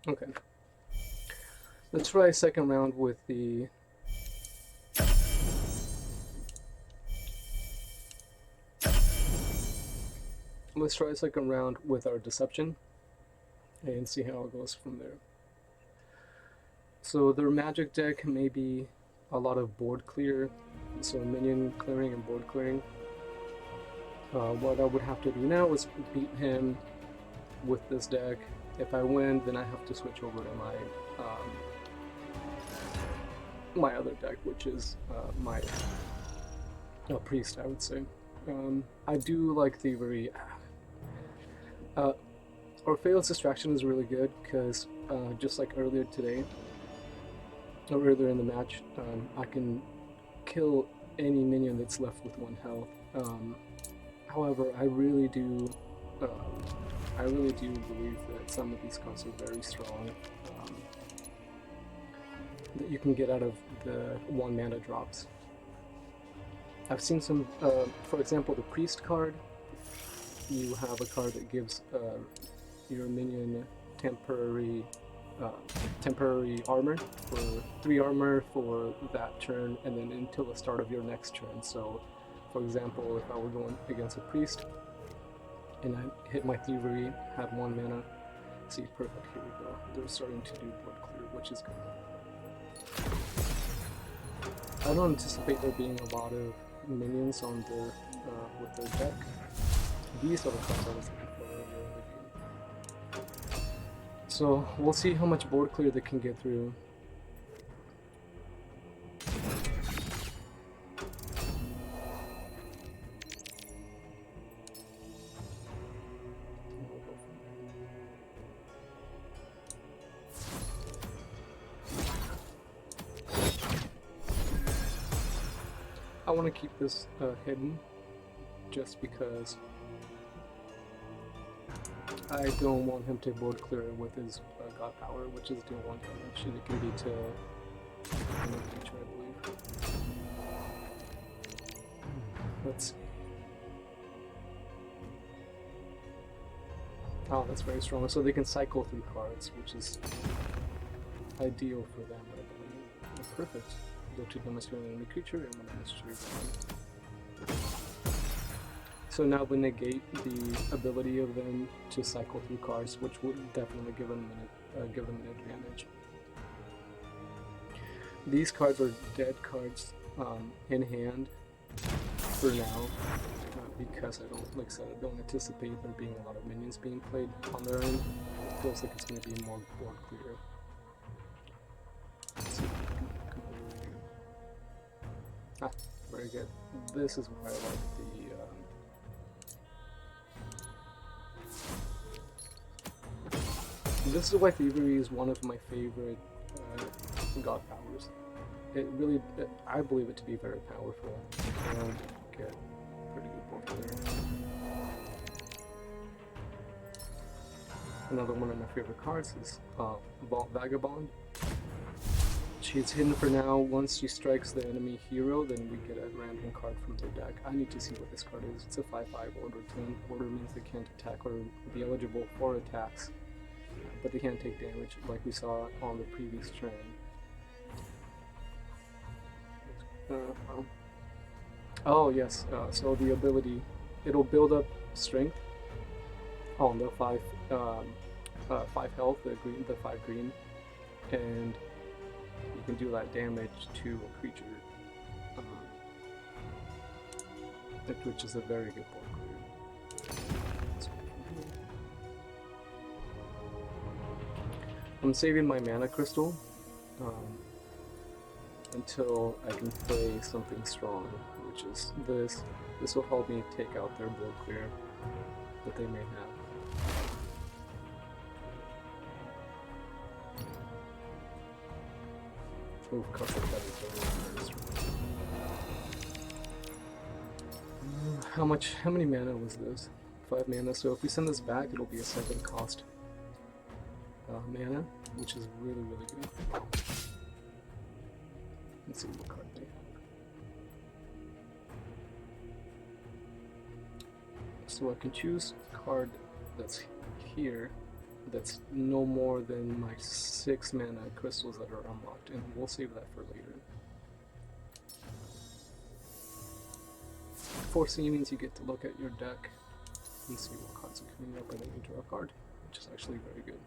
Okay. Let's try a second round with the... Let's try a second round with our deception and see how it goes from there. So their magic deck may be a lot of board clear, so minion clearing and board clearing. What I would have to do now is beat him with this deck. If I win, then I have to switch over to my other deck, which is my priest, I would say. I do like Thievery. Orpheus Distraction is really good because just like earlier today, or earlier in the match, I can kill any minion that's left with 1 health. However, I really do believe that some of these cards are very strong, that you can get out of the 1 mana drops. I've seen some, for example, the Priest card. You have a card that gives your minion temporary armor for 3 armor for that turn, and then until the start of your next turn. So, for example, if I were going against a priest and I hit my Thievery, had 1 mana, see, perfect, here we go. They're starting to do board clear, which is good. I don't anticipate there being a lot of minions on their with their deck. These are the cards I was looking for earlier in the game. So we'll see how much board clear they can get through. I want to keep this hidden just because I don't want him to board clear with his God Power, which is deal 1 damage, and it can be to any creature, I believe. Let's see. Oh, that's very strong. So they can cycle through cards, which is ideal for them, I believe. Oh, perfect. Go to demonstrate an enemy creature and one mystery one. So now we negate the ability of them to cycle through cards, which would definitely give them an advantage. These cards are dead cards in hand for now, because I don't, like I said, I don't anticipate there being a lot of minions being played on their end. It feels like it's going to be more board clear. Ah, very good. This is where I like the this is why Thievery is one of my favorite God powers. I believe it to be very powerful and get pretty good board clear. Another one of my favorite cards is Vault Vagabond. She's hidden for now. Once she strikes the enemy hero, then we get a random card from their deck. I need to see what this card is. It's a 5/5 order 10. Order means they can't attack or be eligible for attacks, but they can't take damage, like we saw on the previous turn. Oh yes, so the ability, it'll build up strength on the 5 health, the 5 green, and you can do that damage to a creature, which is a very good board clear. I'm saving my mana crystal until I can play something strong, which is this. This will help me take out their board clear that they may have. Ooh, cards like that is very strong. How many mana was this? 5 mana, so if we send this back, it'll be a 7 cost mana, which is really, really good. Let's see what card they have. So I can choose a card that's here, that's no more than my 6 mana crystals that are unlocked, and we'll save that for later. 4C means you get to look at your deck and see what cards are coming up, and then you draw a card, which is actually very good.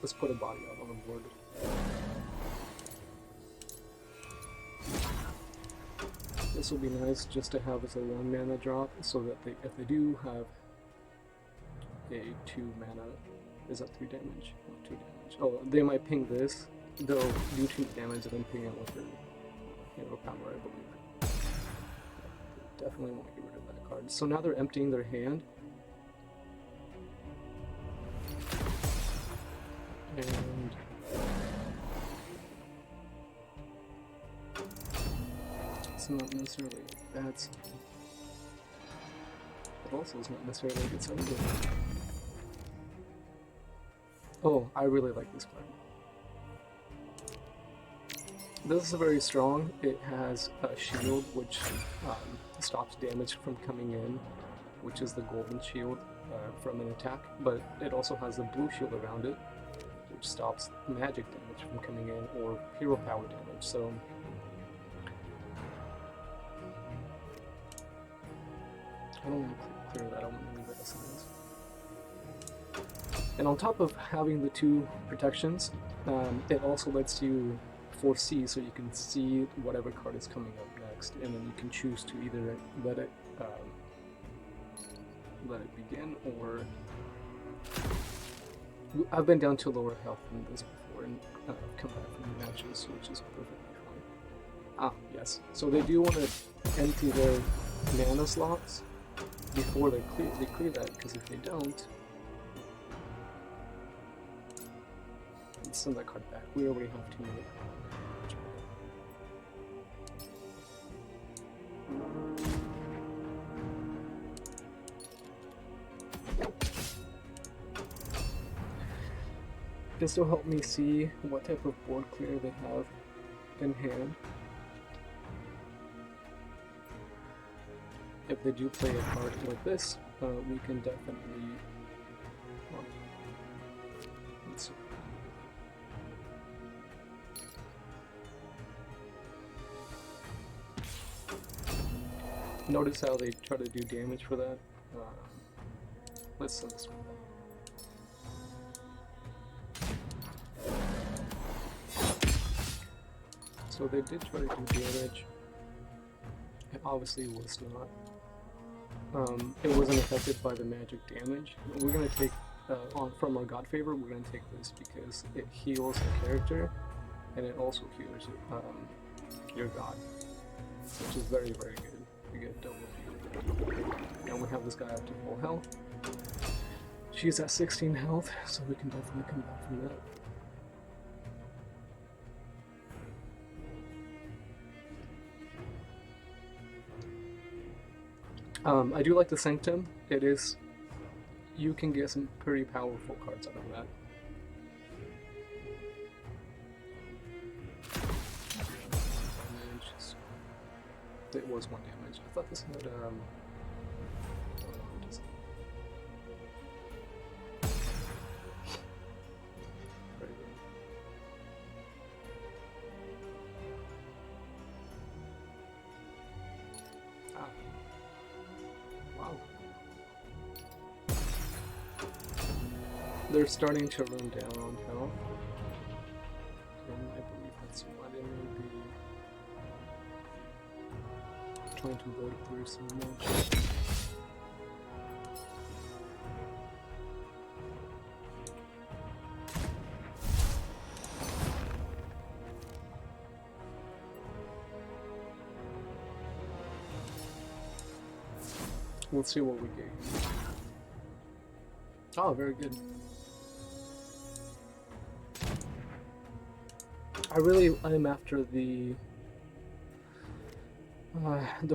Let's put a body out on the board. This will be nice just to have as a 1 mana drop, so that if they do have a 2 mana, is that 3 damage? Oh, 2 damage. Oh, they might ping this. They'll do 2 damage and then ping it with their hero power, I believe. Definitely want to get rid of that card. So now they're emptying their hand. And it's not necessarily a bad sign, but also it's not necessarily a good sign either. Oh, I really like this card. This is very strong. It has a shield which stops damage from coming in, which is the golden shield from an attack, but it also has the blue shield around it, which stops magic damage from coming in, or hero power damage. So I don't want to clear that, I don't want to leave that as it is. And on top of having the 2 protections, it also lets you foresee, so you can see whatever card is coming up next, and then you can choose to either let it begin, or I've been down to lower health than this before and come back from the matches, which is perfectly fine. Ah, yes. So they do want to empty their mana slots before they clear that, because if they don't, let's send that card back. We already have 2 mana. This will help me see what type of board clear they have in hand. If they do play a card like this, we can definitely... let's see. Notice how they try to do damage for that. Let's send this one back. So they did try to do damage. It obviously was not. It wasn't affected by the magic damage. We're going to take, from our God Favor, we're going to take this because it heals the character, and it also heals your God, which is very, very good. We get double heal. And we have this guy up to full health. She's at 16 health, so we can definitely come back from that. I do like the Sanctum. It is, you can get some pretty powerful cards out of that. It was 1 damage. I thought this had very good. Ah. Wow. They're starting to run down on health. And I believe that's why they may be trying to vote through so much. Let's see what we get. Oh, very good. I really am after the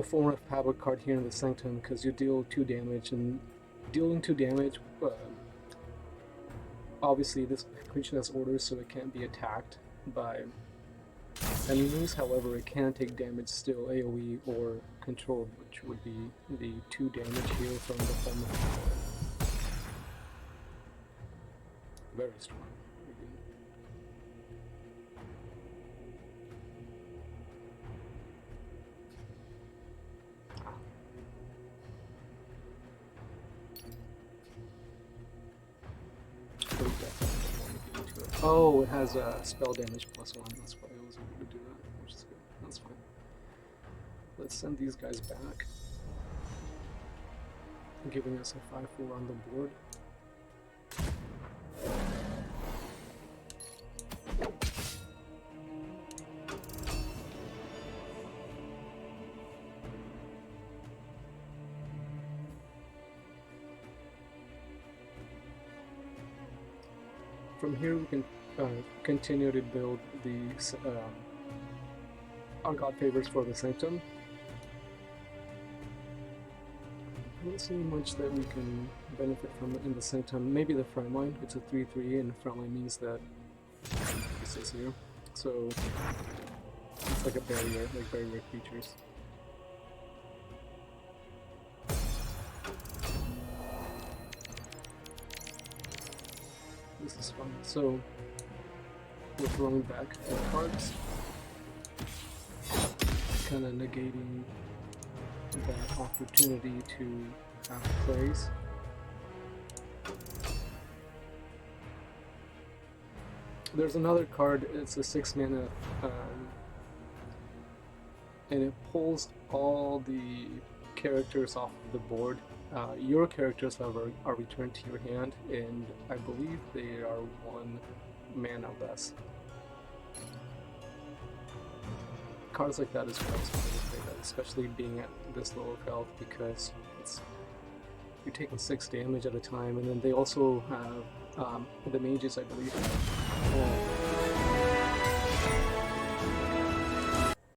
form of power card here in the Sanctum, because you deal 2 damage, and dealing 2 damage obviously this creature has orders, so it can't be attacked by enemies. However, it can take damage still, AoE or controlled, which would be the 2 damage here from the form of power. Very strong. Oh, it has a spell damage +1. That's why I was able to do that, which is good. That's fine. Let's send these guys back, giving us a 5/4 on the board. From here we can continue to build the our god favors for the sanctum. I don't see much that we can benefit from in the sanctum. Maybe the front line. It's a 3/3, and the front line means that this is here. So it's like a barrier, like barrier creatures. This is fun. So we're throwing back the cards, kind of negating that opportunity to have plays. There's another card. It's a 6 mana, and it pulls all the characters off of the board. Your characters, however, are returned to your hand, and I believe they are 1 mana less. Cards like that is why it's fun to play that, especially being at this low of health, because you're taking 6 damage at a time, and then they also have the mages, I believe.